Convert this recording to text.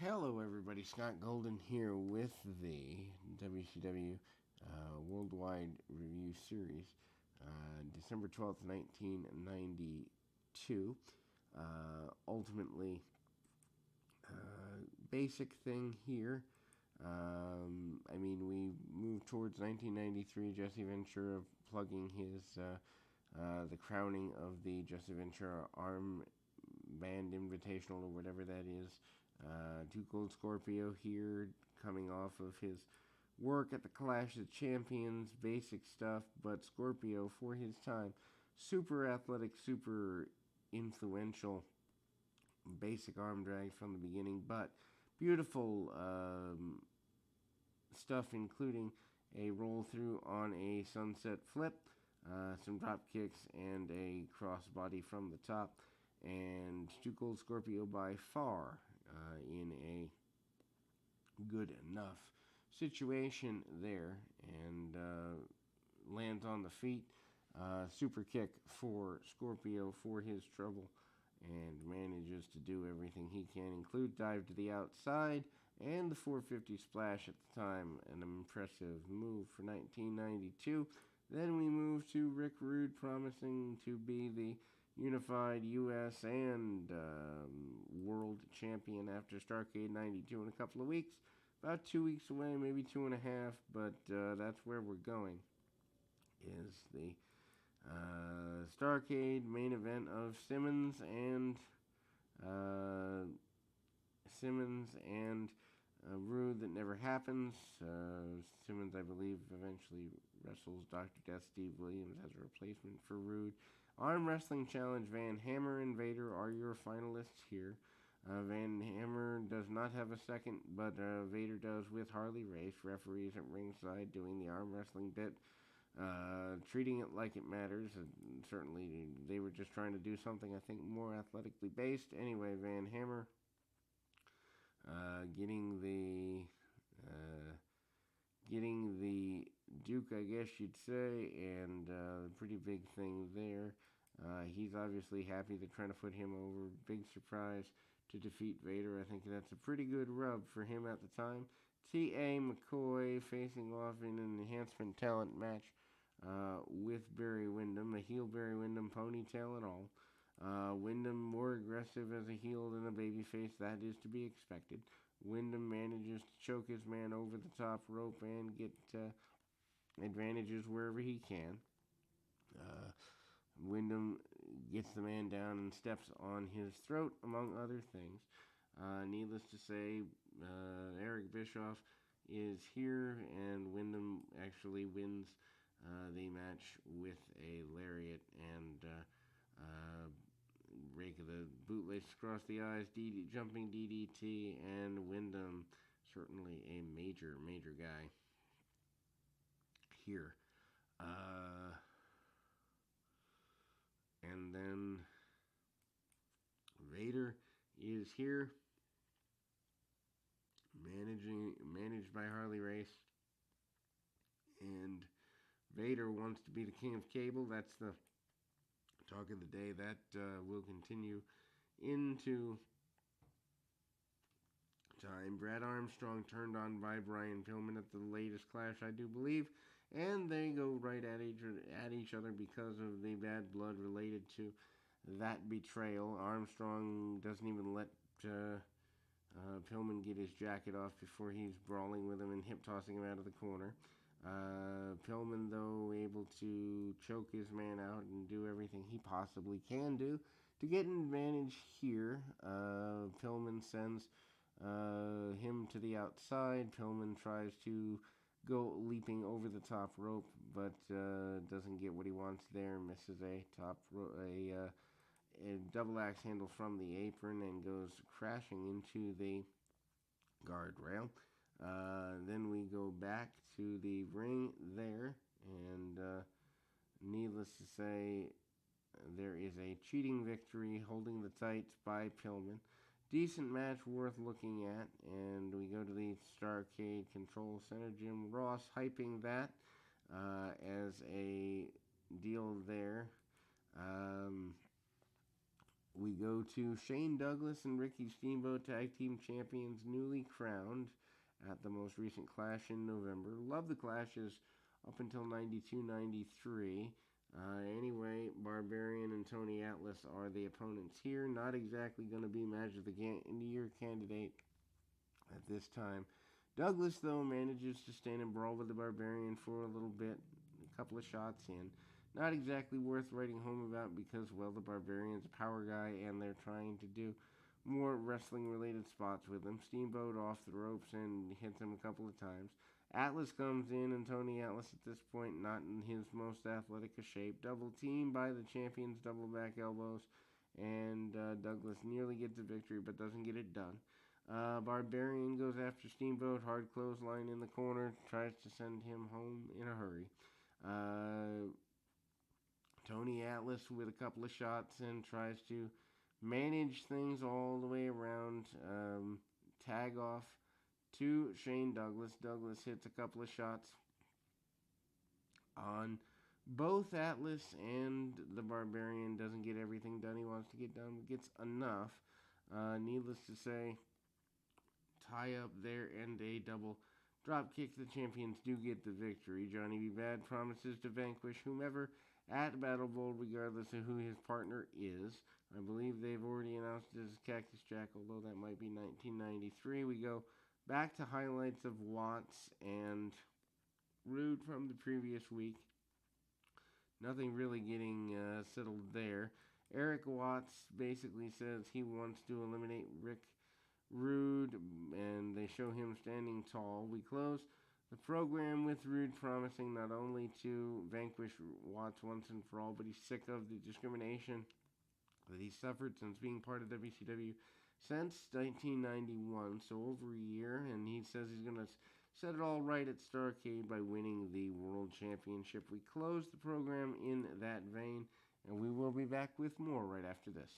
Hello, everybody. Scott Golden here with the WCW Worldwide Review Series, December 12th, 1992. Ultimately, basic thing here. We moved towards 1993. Jesse Ventura plugging the crowning of the Jesse Ventura Arm Band Invitational or whatever that is. Too Cold Scorpio here, coming off of his work at the Clash of Champions, basic stuff, but Scorpio, for his time, super athletic, super influential, basic arm drag from the beginning, but beautiful stuff, including a roll through on a sunset flip, some drop kicks, and a crossbody from the top. And Too Cold Scorpio by far in a good enough situation there, and lands on the feet. Super kick for Scorpio for his trouble, and manages to do everything he can, include dive to the outside and the 450 splash at the time. An impressive move for 1992. Then we move to Rick Rude, promising to be the unified U.S. and world champion after Starrcade 92 in a couple of weeks. About 2 weeks away, maybe 2.5, but that's where we're going. Is the Starrcade main event of uh, Simmons and Rude that never happens. Simmons, I believe, eventually wrestles Dr. Death Steve Williams as a replacement for Rude. Arm Wrestling Challenge, Van Hammer and Vader are your finalists here. Van Hammer does not have a second, but Vader does with Harley Race. Referees at ringside doing the arm wrestling bit, treating it like it matters. Certainly, they were just trying to do something, I think, more athletically based. Anyway, Van Hammer getting the Duke, I guess you'd say, and pretty big thing there. He's obviously happy. They're trying to put him over. Big surprise to defeat Vader. I think that's a pretty good rub for him at the time. T.A. McCoy facing off in an enhancement talent match with Barry Windham. A heel Barry Windham, ponytail and all. Windham more aggressive as a heel than a babyface. That is to be expected. Windham manages to choke his man over the top rope and get advantages wherever he can. Windham gets the man down and steps on his throat, among other things. Needless to say, Eric Bischoff is here, and Windham actually wins the match with a lariat and rake of the bootlaces across the eyes, jumping DDT, and Windham, certainly a major, major guy here. And then Vader is here, managed by Harley Race, and Vader wants to be the king of cable. That's the talk of the day. That will continue into time. Brad Armstrong turned on by Brian Pillman at the latest Clash, I do believe, and they go right at each other because of the bad blood related to that betrayal. Armstrong doesn't even let Pillman get his jacket off before he's brawling with him and hip tossing him out of the corner. Pillman, though, able to choke his man out and do everything he possibly can do to get an advantage here. Pillman sends him to the outside. Pillman tries to go leaping over the top rope, but doesn't get what he wants there. Misses a double axe handle from the apron and goes crashing into the guardrail. Then we go back to the ring there, and needless to say, there is a cheating victory holding the tights by Pillman. Decent match worth looking at, and we go to the Starrcade Control Center. Jim Ross hyping that as a deal there. We go to Shane Douglas and Ricky Steamboat, tag team champions, newly crowned at the most recent Clash in November. Love the Clashes up until 92 93. Anyway, Barbarian and Tony Atlas are the opponents here. Not exactly going to be match of the year candidate at this time. Douglas, though, manages to stand and brawl with the Barbarian for a little bit, a couple of shots in. Not exactly worth writing home about because, well, the Barbarian's a power guy and they're trying to do more wrestling-related spots with him. Steamboat off the ropes and hits him a couple of times. Atlas comes in, and Tony Atlas at this point not in his most athletic of shape. Double team by the champions, double back elbows, and Douglas nearly gets the victory but doesn't get it done. Barbarian goes after Steamboat, hard clothesline in the corner, tries to send him home in a hurry. Tony Atlas with a couple of shots and tries to manage things all the way around. Tag off to Shane Douglas. Douglas hits a couple of shots on both Atlas and the Barbarian. Doesn't get everything done he wants to get done, but gets enough. Needless to say, tie up there and a double drop kick. The champions do get the victory. Johnny B. Bad promises to vanquish whomever at Battle Bowl, regardless of who his partner is. I believe they've already announced it as Cactus Jack, although that might be 1993. We go back to highlights of Watts and Rude from the previous week. Nothing really getting settled there. Eric Watts basically says he wants to eliminate Rick Rude, and they show him standing tall. We close the program with Rude promising not only to vanquish Watts once and for all, but he's sick of the discrimination that he suffered since being part of WCW since 1991, so over a year, and he says he's going to set it all right at Starrcade by winning the World Championship. We close the program in that vein, and we will be back with more right after this.